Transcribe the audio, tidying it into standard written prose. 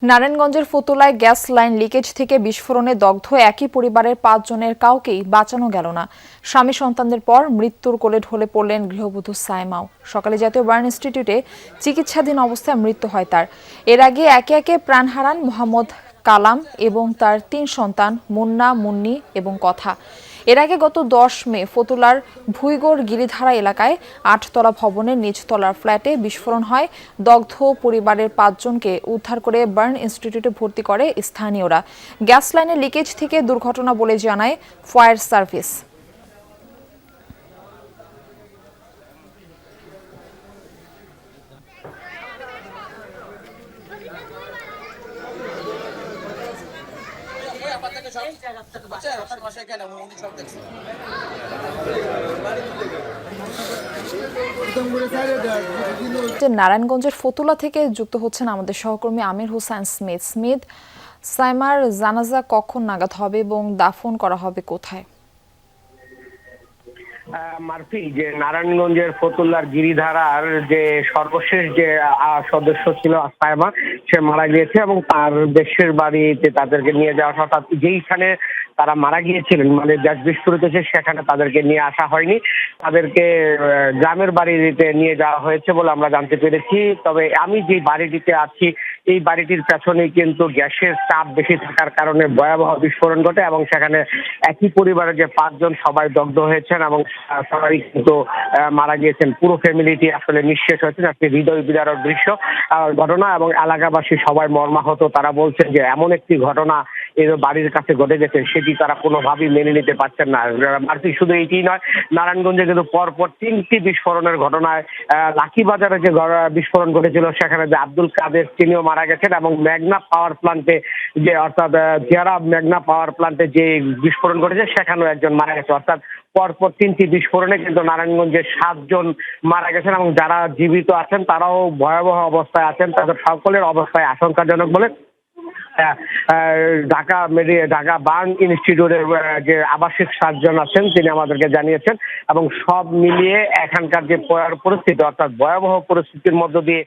নারায়ণগঞ্জের ফতুল্লায় gas line leakage থেকে বিস্ফোরণে দগ্ধ একই পরিবারের ৫ জনের কাউকেই বাঁচানো গেল না। স্বামী সন্তানদের পর মৃত্যুর কোলে ঢলে পড়লেন গৃহবধূ সাইমাও। সকালে জাতীয় বার্ন ইনস্টিটিউটে চিকিৎসাধীন অবস্থায় মৃত্যু হয় তার। এর আগে একে একে প্রাণ হারান মোহাম্মদ কালাম এবং তার ৩ সন্তান মুন্না, মুন্নি এবং কথা। এর আগে গত ১০ মে ফতুল্লার ভুইগড় গিরিধারা এলাকায় ৮তলা ভবনের নিচতলার ফ্ল্যাটে বিস্ফোরণ হয়। দগ্ধ পরিবারের ৫ জনকে উদ্ধার করে বার্ন ইনস্টিটিউটে ভর্তি করে স্থানীয়রা। গ্যাস লাইনের লিকেজ থেকে দুর্ঘটনা বলে জানায় ফায়ার সার্ভিস। নারায়ণগঞ্জের ফতুল্লা থেকে যুক্ত হচ্ছেন আমাদের সহকর্মী আমির হোসেন স্মিথ। সাইমার জানাজা কখন নাগাদ হবে এবং দাফন করা হবে কোথায়? মারফি, যে নারায়ণগঞ্জের ফতুল্লার গিরিধারার যে সর্বশেষ যে সদস্য ছিল সায়মা, সে মারা গিয়েছে এবং তার দেশের বাড়িতে তাদেরকে নিয়ে যাওয়া, অর্থাৎ যেইখানে তারা মারা গিয়েছিলেন, মানে গ্যাস বিস্ফোরিত হয়েছে, সেখানে তাদেরকে নিয়ে আসা হয়নি। তাদেরকে গ্রামের বাড়িতে নিয়ে যাওয়া হয়েছে বলে আমরা জানতে পেরেছি। তবে আমি যে বাড়িটিতে আছি, এই বাড়িটির পেছনে কিন্তু গ্যাসের চাপ বেশি থাকার কারণে ভয়াবহ বিস্ফোরণ ঘটে এবং সেখানে একই পরিবারের যে ৫ জন সবাই দগ্ধ হয়েছেন এবং সবাই কিন্তু মারা গিয়েছেন। পুরো ফ্যামিলিটি আসলে নিঃশেষ হয়েছে। একটি হৃদয় বিদারক দৃশ্য ঘটনা এবং এলাকাবাসী সবাই মর্মাহত। তারা বলছেন যে এমন একটি ঘটনা এর বাড়ির কাছে ঘটে গেছে, সেটি তারা কোনোভাবেই মেনে নিতে পারছেন না। মারফি, শুধু এটি নয়, নারায়ণগঞ্জে কিন্তু পরপর ৩টি বিস্ফোরণের ঘটনায় লাকিবাজারে যে বিস্ফোরণ ঘটেছিল, সেখানে যে আব্দুল কাদের, তিনিও মারা গেছেন এবং মেঘনা পাওয়ার প্ল্যান্টে যে, অর্থাৎ জিয়ারা মেঘনা পাওয়ার প্ল্যান্টে যে বিস্ফোরণ ঘটেছে, সেখানেও একজন মারা গেছে। অর্থাৎ পরপর ৩টি বিস্ফোরণে কিন্তু নারায়ণগঞ্জে ৭ জন মারা গেছেন এবং যারা জীবিত আছেন তারাও ভয়াবহ অবস্থায় আছেন। তাদের সকলের অবস্থায় আশঙ্কাজনক বলে ঢাকা বার্ন ইনস্টিটিউটের যে আবাসিক সার্জন আছেন, তিনি আমাদেরকে জানিয়েছেন। এবং সব মিলিয়ে এখানকার যে পরিস্থিতি, অর্থাৎ ভয়াবহ পরিস্থিতির মধ্য দিয়ে